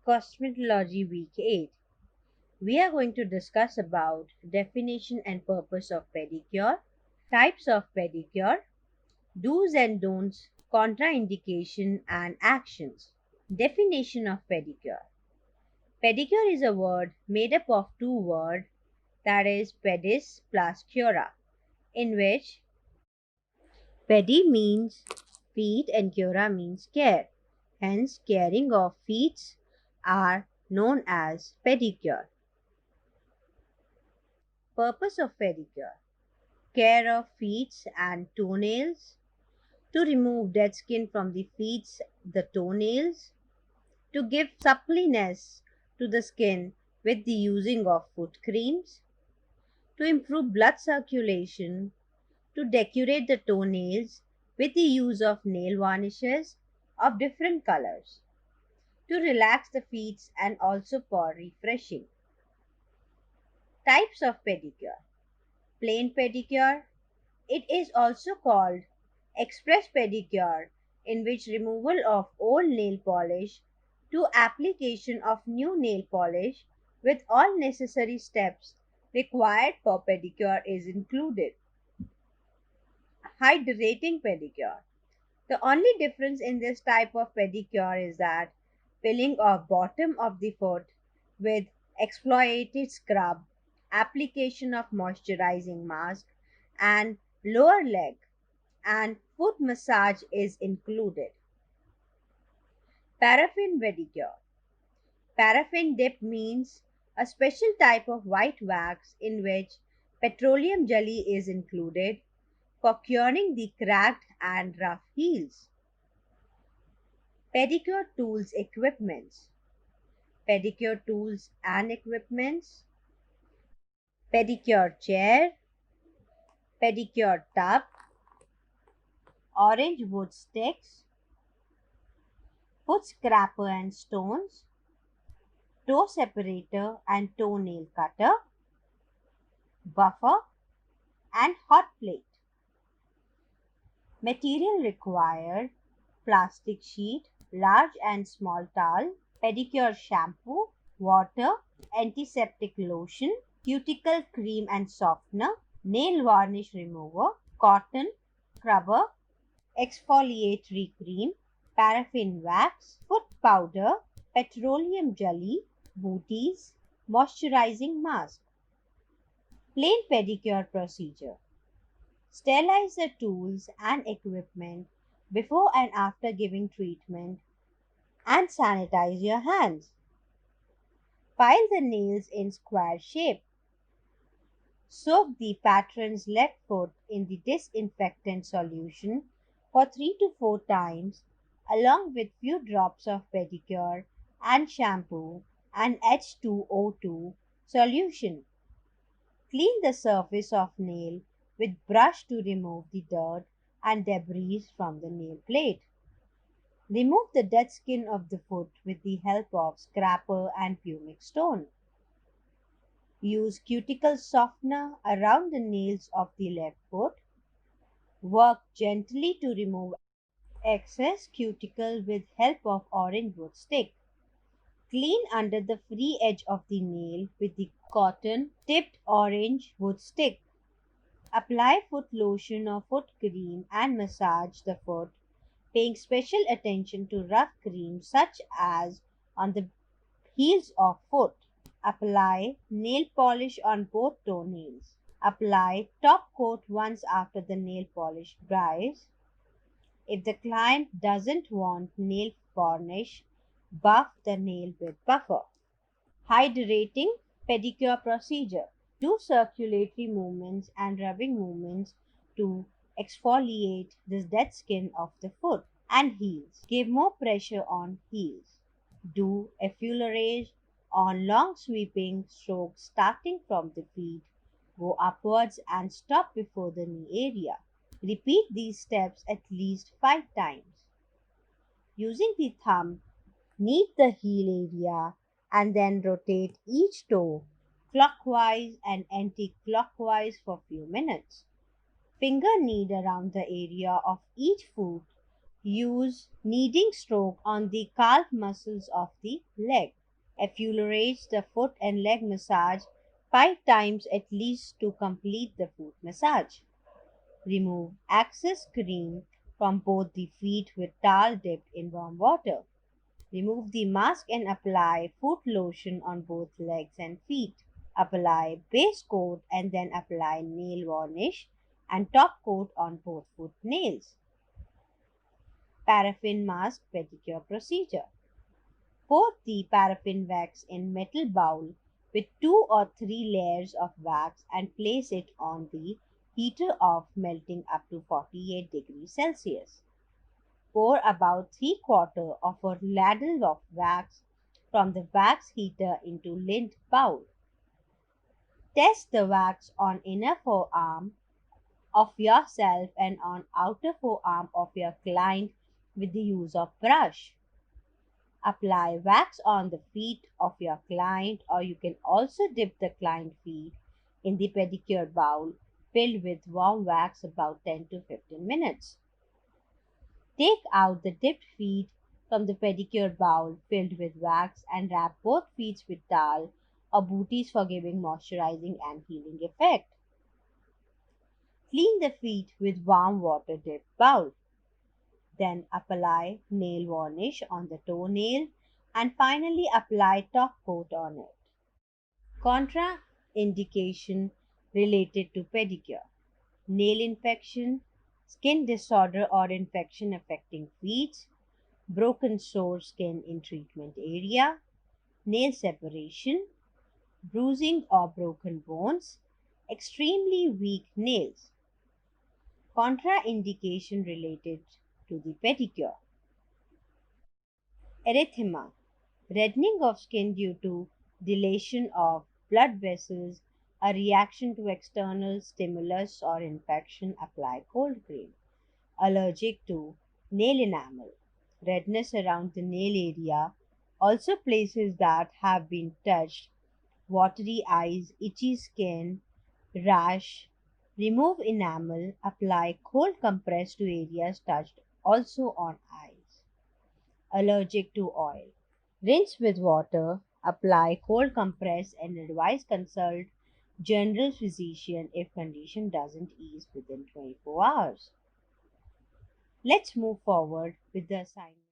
Cosmetology Week 8. We are going to discuss about definition and purpose of pedicure, types of pedicure, do's and don'ts, contraindication and actions. Definition of pedicure. Pedicure is a word made up of two words, that is pedis plus cura, in which pedi means feet and cura means care. Hence, caring of feet are known as pedicure. Purpose of pedicure: care of feet and toenails, to remove dead skin from the feet, the toenails, to give suppleness to the skin with the using of foot creams, to improve blood circulation, to decorate the toenails with the use of nail varnishes of different colors, to relax the feet and also for refreshing. Types of pedicure: plain pedicure. It is also called express pedicure, in which removal of old nail polish to application of new nail polish with all necessary steps required for pedicure is included. Hydrating pedicure. The only difference in this type of pedicure is that filling of bottom of the foot with exfoliated scrub, application of moisturizing mask, and lower leg and foot massage is included. Paraffin pedicure. Paraffin dip means a special type of white wax in which petroleum jelly is included for curing the cracked and rough heels. Pedicure tools equipments. Pedicure tools and equipments: pedicure chair, pedicure tub, orange wood sticks, foot scraper and stones, toe separator and toenail cutter, buffer, and hot plate. Material required: plastic sheet, large and small towel, pedicure shampoo, water, antiseptic lotion, cuticle cream and softener, nail varnish remover, cotton, scrubber, exfoliatory cream, paraffin wax, foot powder, petroleum jelly, booties, moisturizing mask. Plain pedicure procedure: sterilize the tools and equipment before and after giving treatment and sanitize your hands. File the nails in square shape. Soak the patron's left foot in the disinfectant solution for 3 to 4 times along with few drops of pedicure and shampoo and H2O2 solution. Clean the surface of nail with brush to remove the dirt and debris from the nail plate. Remove the dead skin of the foot with the help of scraper and pumice stone. Use cuticle softener around the nails of the left foot. Work gently to remove excess cuticle with help of orange wood stick. Clean under the free edge of the nail with the cotton tipped orange wood stick. Apply foot lotion or foot cream and massage the foot, paying special attention to rough cream such as on the heels of foot. Apply nail polish on both toenails. Apply top coat once after the nail polish dries. If the client doesn't want nail varnish, buff the nail with buffer. Hydrating pedicure procedure: do circulatory movements and rubbing movements to exfoliate the dead skin of the foot and heels. Give more pressure on heels. Do effleurage on long sweeping strokes starting from the feet, go upwards and stop before the knee area. Repeat these steps at least 5 times. Using the thumb, knead the heel area and then rotate each toe clockwise and anti-clockwise for few minutes. Finger knead around the area of each foot Use kneading stroke on the calf muscles of the leg. Effleurate the foot and leg massage 5 times at least to complete the foot massage. Remove excess cream from both the feet with towel dipped in warm water. Remove the mask and apply foot lotion on both legs and feet. Apply base coat and then apply nail varnish and top coat on both foot nails. Paraffin mask pedicure procedure. Pour the paraffin wax in metal bowl with 2 or 3 layers of wax and place it on the heater of melting up to 48 degrees Celsius. Pour about 3/4 of a ladle of wax from the wax heater into lint bowl. Test the wax on inner forearm of yourself and on outer forearm of your client with the use of brush. Apply wax on the feet of your client, or you can also dip the client feet in the pedicure bowl filled with warm wax about 10 to 15 minutes. Take out the dipped feet from the pedicure bowl filled with wax and wrap both feet with towel or booties for giving moisturizing and healing effect. Clean the feet with warm water dipped bowl. Then apply nail varnish on the toenail and finally apply top coat on it. Contraindication related to pedicure: nail infection, skin disorder or infection affecting feet, broken sore skin in treatment area, nail separation, bruising or broken bones, extremely weak nails. Contraindication related to the pedicure: erythema, reddening of skin due to dilation of blood vessels, a reaction to external stimulus or infection, apply cold cream. Allergic to nail enamel, redness around the nail area, also places that have been touched, watery eyes, itchy skin, rash. Remove enamel, apply cold compress to areas touched, also on eyes. Allergic to oil, rinse with water, apply cold compress and advise consult general physician if condition doesn't ease within 24 hours. Let's move forward with the assignment.